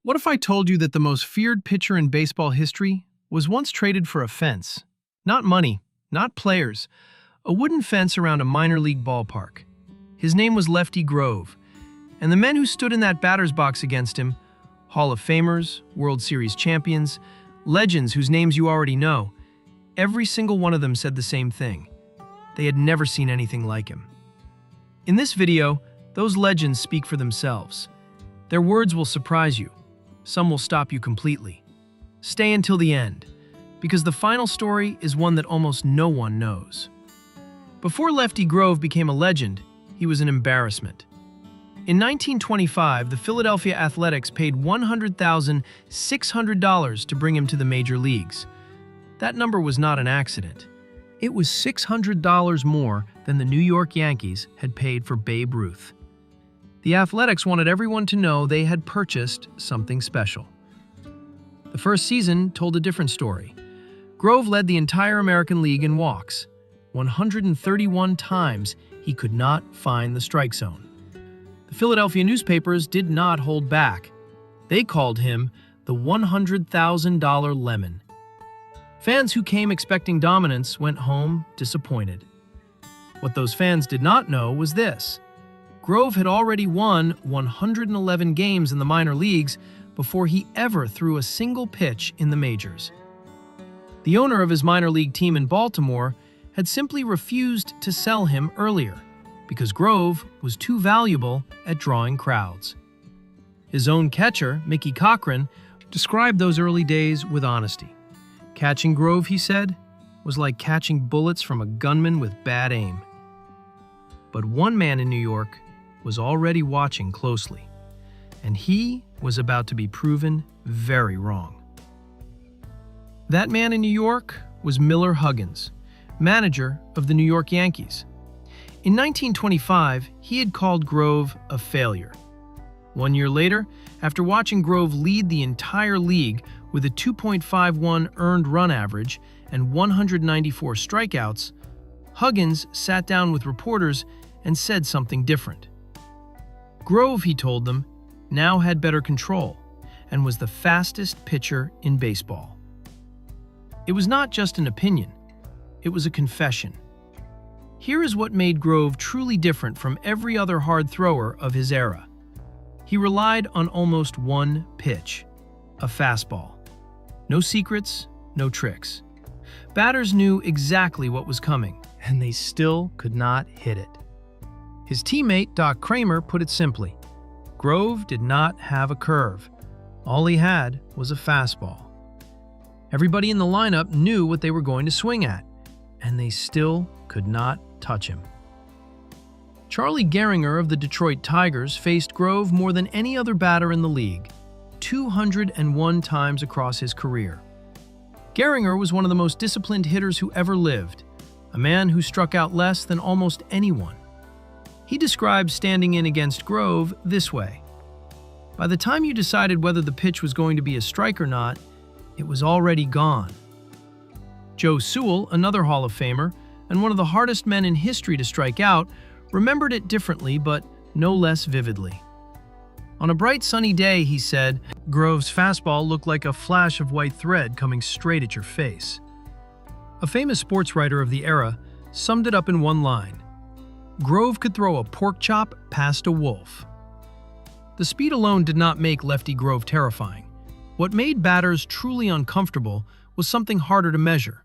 What if I told you that the most feared pitcher in baseball history was once traded for a fence? Not money, not players, a wooden fence around a minor league ballpark. His name was Lefty Grove, and the men who stood in that batter's box against him, Hall of Famers, World Series champions, legends whose names you already know, every single one of them said the same thing. They had never seen anything like him. In this video, those legends speak for themselves. Their words will surprise you. Some will stop you completely. Stay until the end, because the final story is one that almost no one knows. Before Lefty Grove became a legend, he was an embarrassment. In 1925, the Philadelphia Athletics paid $100,600 to bring him to the major leagues. That number was not an accident. It was $600 more than the New York Yankees had paid for Babe Ruth. The Athletics wanted everyone to know they had purchased something special. The first season told a different story. Grove led the entire American League in walks. 131 times he could not find the strike zone. The Philadelphia newspapers did not hold back. They called him the $100,000 Lemon. Fans who came expecting dominance went home disappointed. What those fans did not know was this. Grove had already won 111 games in the minor leagues before he ever threw a single pitch in the majors. The owner of his minor league team in Baltimore had simply refused to sell him earlier because Grove was too valuable at drawing crowds. His own catcher, Mickey Cochrane, described those early days with honesty. Catching Grove, he said, was like catching bullets from a gunman with bad aim. But one man in New York was already watching closely, and he was about to be proven very wrong. That man in New York was Miller Huggins, manager of the New York Yankees. In 1925, he had called Grove a failure. 1 year later, after watching Grove lead the entire league with a 2.51 earned run average and 194 strikeouts, Huggins sat down with reporters and said something different. Grove, he told them, now had better control and was the fastest pitcher in baseball. It was not just an opinion, it was a confession. Here is what made Grove truly different from every other hard thrower of his era. He relied on almost one pitch, a fastball. No secrets, no tricks. Batters knew exactly what was coming, and they still could not hit it. His teammate, Doc Kramer, put it simply. Grove did not have a curve. All he had was a fastball. Everybody in the lineup knew what they were going to swing at, and they still could not touch him. Charlie Gehringer of the Detroit Tigers faced Grove more than any other batter in the league, 201 times across his career. Gehringer was one of the most disciplined hitters who ever lived, a man who struck out less than almost anyone. He described standing in against Grove this way. By the time you decided whether the pitch was going to be a strike or not, it was already gone. Joe Sewell, another Hall of Famer, and one of the hardest men in history to strike out, remembered it differently but no less vividly. On a bright sunny day, he said, Grove's fastball looked like a flash of white thread coming straight at your face. A famous sports writer of the era summed it up in one line. Grove could throw a pork chop past a wolf. The speed alone did not make Lefty Grove terrifying. What made batters truly uncomfortable was something harder to measure.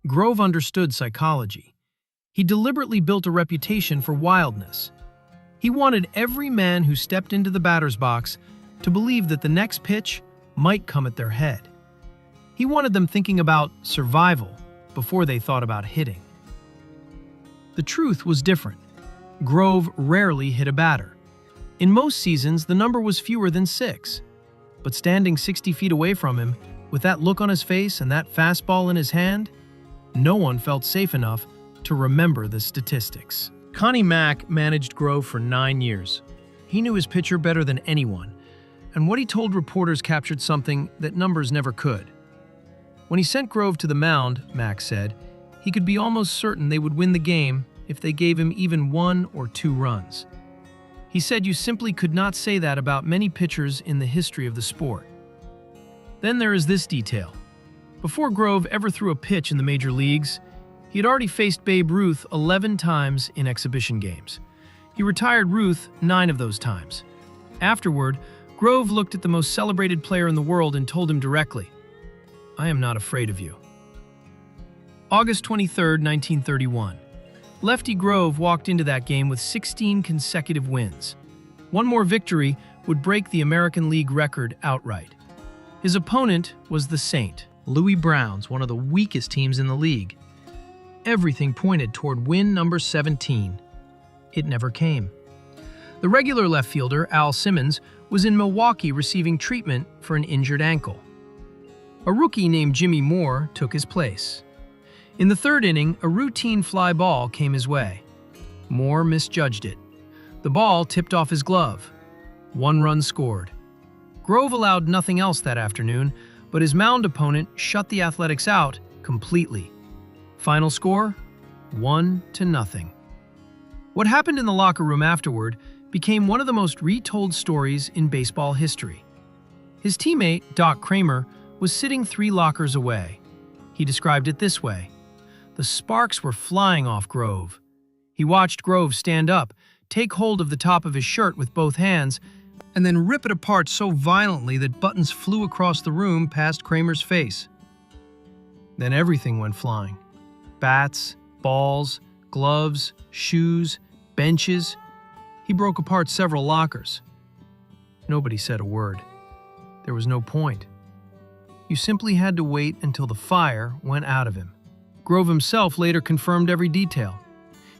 Grove understood psychology. He deliberately built a reputation for wildness. He wanted every man who stepped into the batter's box to believe that the next pitch might come at their head. He wanted them thinking about survival before they thought about hitting. The truth was different. Grove rarely hit a batter. In most seasons, the number was fewer than 6. But standing 60 feet away from him, with that look on his face and that fastball in his hand, no one felt safe enough to remember the statistics. Connie Mack managed Grove for 9 years. He knew his pitcher better than anyone, and what he told reporters captured something that numbers never could. When he sent Grove to the mound, Mack said, he could be almost certain they would win the game if they gave him even 1 or 2 runs. He said you simply could not say that about many pitchers in the history of the sport. Then there is this detail. Before Grove ever threw a pitch in the major leagues, he had already faced Babe Ruth 11 times in exhibition games. He retired Ruth 9 of those times. Afterward, Grove looked at the most celebrated player in the world and told him directly, "I am not afraid of you." August 23, 1931. Lefty Grove walked into that game with 16 consecutive wins. One more victory would break the American League record outright. His opponent was the Saint, Louis Browns, one of the weakest teams in the league. Everything pointed toward win number 17. It never came. The regular left fielder, Al Simmons, was in Milwaukee receiving treatment for an injured ankle. A rookie named Jimmy Moore took his place. In the third inning, a routine fly ball came his way. Moore misjudged it. The ball tipped off his glove. 1 run scored. Grove allowed nothing else that afternoon, but his mound opponent shut the Athletics out completely. Final score? 1-0. What happened in the locker room afterward became one of the most retold stories in baseball history. His teammate, Doc Kramer, was sitting 3 lockers away. He described it this way. The sparks were flying off Grove. He watched Grove stand up, take hold of the top of his shirt with both hands, and then rip it apart so violently that buttons flew across the room past Kramer's face. Then everything went flying. Bats, balls, gloves, shoes, benches. He broke apart several lockers. Nobody said a word. There was no point. You simply had to wait until the fire went out of him. Grove himself later confirmed every detail.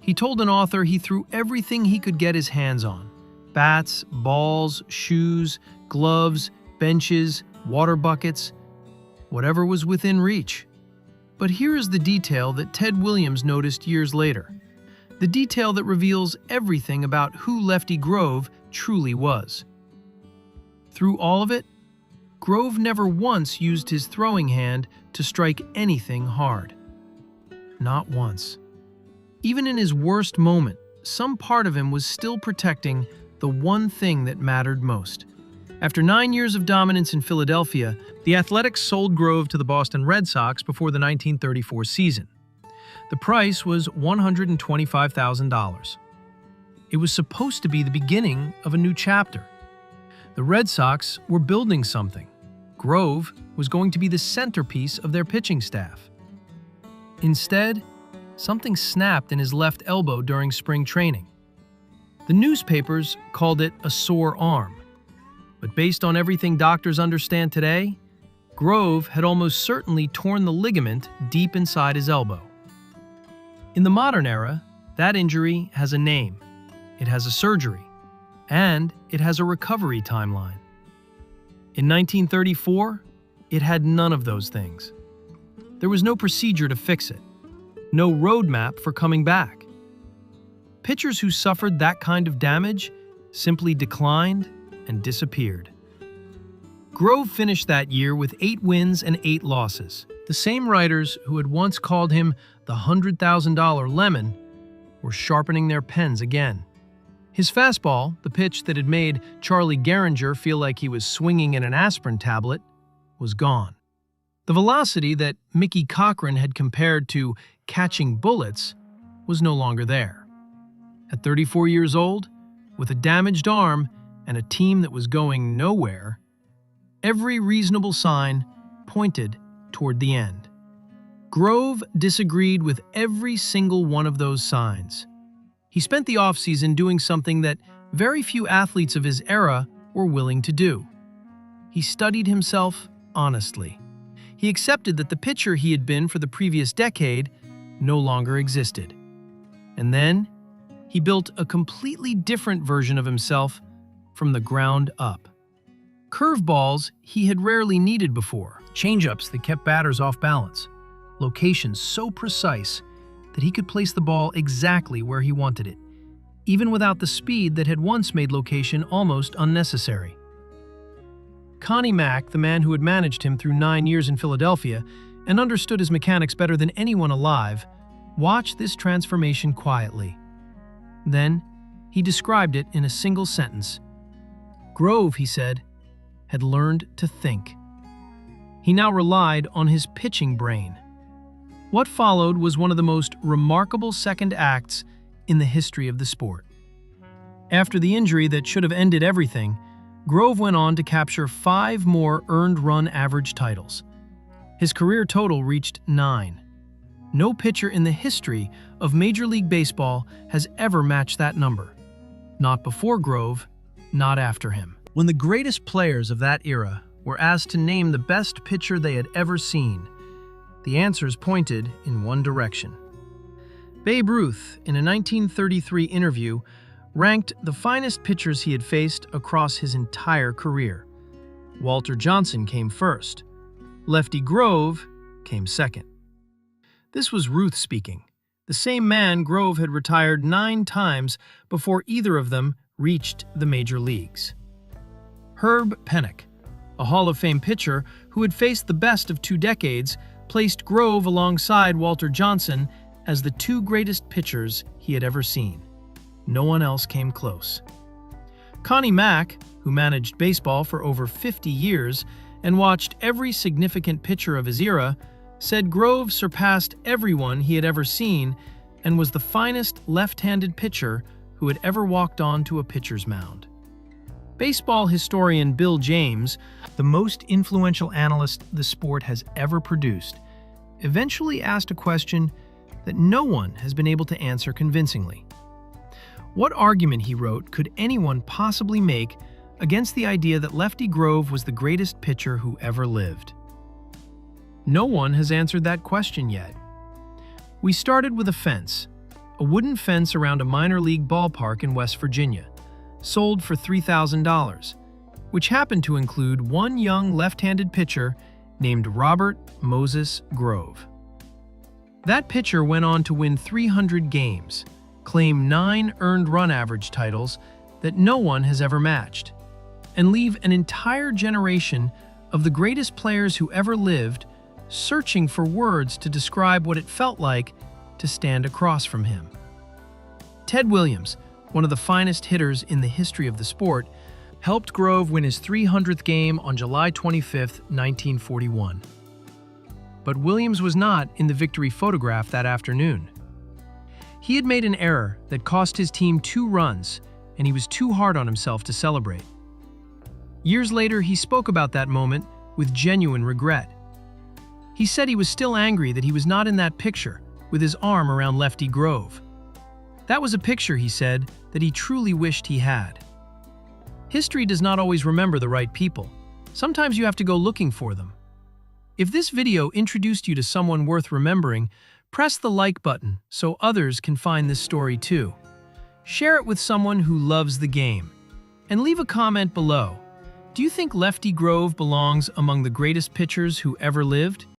He told an author he threw everything he could get his hands on. Bats, balls, shoes, gloves, benches, water buckets, whatever was within reach. But here is the detail that Ted Williams noticed years later. The detail that reveals everything about who Lefty Grove truly was. Through all of it, Grove never once used his throwing hand to strike anything hard. Not once. Even in his worst moment, some part of him was still protecting the one thing that mattered most. After 9 years of dominance in Philadelphia, the Athletics sold Grove to the Boston Red Sox before the 1934 season. The price was $125,000. It was supposed to be the beginning of a new chapter. The Red Sox were building something. Grove was going to be the centerpiece of their pitching staff. Instead, something snapped in his left elbow during spring training. The newspapers called it a sore arm. But based on everything doctors understand today, Grove had almost certainly torn the ligament deep inside his elbow. In the modern era, that injury has a name, it has a surgery, and it has a recovery timeline. In 1934, it had none of those things. There was no procedure to fix it, no roadmap for coming back. Pitchers who suffered that kind of damage simply declined and disappeared. Grove finished that year with 8 wins and 8 losses. The same writers who had once called him the $100,000 lemon were sharpening their pens again. His fastball, the pitch that had made Charlie Gehringer feel like he was swinging in an aspirin tablet, was gone. The velocity that Mickey Cochrane had compared to catching bullets was no longer there. At 34 years old, with a damaged arm and a team that was going nowhere, every reasonable sign pointed toward the end. Grove disagreed with every single one of those signs. He spent the offseason doing something that very few athletes of his era were willing to do. He studied himself honestly. He accepted that the pitcher he had been for the previous decade no longer existed. And then, he built a completely different version of himself from the ground up. Curveballs he had rarely needed before, changeups that kept batters off balance, locations so precise that he could place the ball exactly where he wanted it, even without the speed that had once made location almost unnecessary. Connie Mack, the man who had managed him through 9 years in Philadelphia and understood his mechanics better than anyone alive, watched this transformation quietly. Then, He described it in a single sentence. Grove, he said, had learned to think. He now relied on his pitching brain. What followed was one of the most remarkable second acts in the history of the sport. After the injury that should have ended everything, Grove went on to capture 5 more earned run average titles. His career total reached 9. No pitcher in the history of Major League Baseball has ever matched that number. Not before Grove, not after him. When the greatest players of that era were asked to name the best pitcher they had ever seen, the answers pointed in one direction. Babe Ruth, in a 1933 interview, ranked the finest pitchers he had faced across his entire career. Walter Johnson came first. Lefty Grove came second. This was Ruth speaking, the same man Grove had retired 9 times before either of them reached the major leagues. Herb Pennock, a Hall of Fame pitcher who had faced the best of 2 decades, placed Grove alongside Walter Johnson as the 2 greatest pitchers he had ever seen. No one else came close. Connie Mack, who managed baseball for over 50 years and watched every significant pitcher of his era, said Grove surpassed everyone he had ever seen and was the finest left-handed pitcher who had ever walked onto a pitcher's mound. Baseball historian Bill James, the most influential analyst the sport has ever produced, eventually asked a question that no one has been able to answer convincingly. What argument, he wrote, could anyone possibly make against the idea that Lefty Grove was the greatest pitcher who ever lived? No one has answered that question yet. We started with a fence, a wooden fence around a minor league ballpark in West Virginia, sold for $3,000, which happened to include one young left-handed pitcher named Robert Moses Grove. That pitcher went on to win 300 games, claim 9 earned run average titles that no one has ever matched, and leave an entire generation of the greatest players who ever lived searching for words to describe what it felt like to stand across from him. Ted Williams, one of the finest hitters in the history of the sport, helped Grove win his 300th game on July 25, 1941. But Williams was not in the victory photograph that afternoon. He had made an error that cost his team 2 runs, and he was too hard on himself to celebrate. Years later, he spoke about that moment with genuine regret. He said he was still angry that he was not in that picture with his arm around Lefty Grove. That was a picture, he said, that he truly wished he had. History does not always remember the right people. Sometimes you have to go looking for them. If this video introduced you to someone worth remembering, press the like button so others can find this story too. Share it with someone who loves the game. And leave a comment below. Do you think Lefty Grove belongs among the greatest pitchers who ever lived?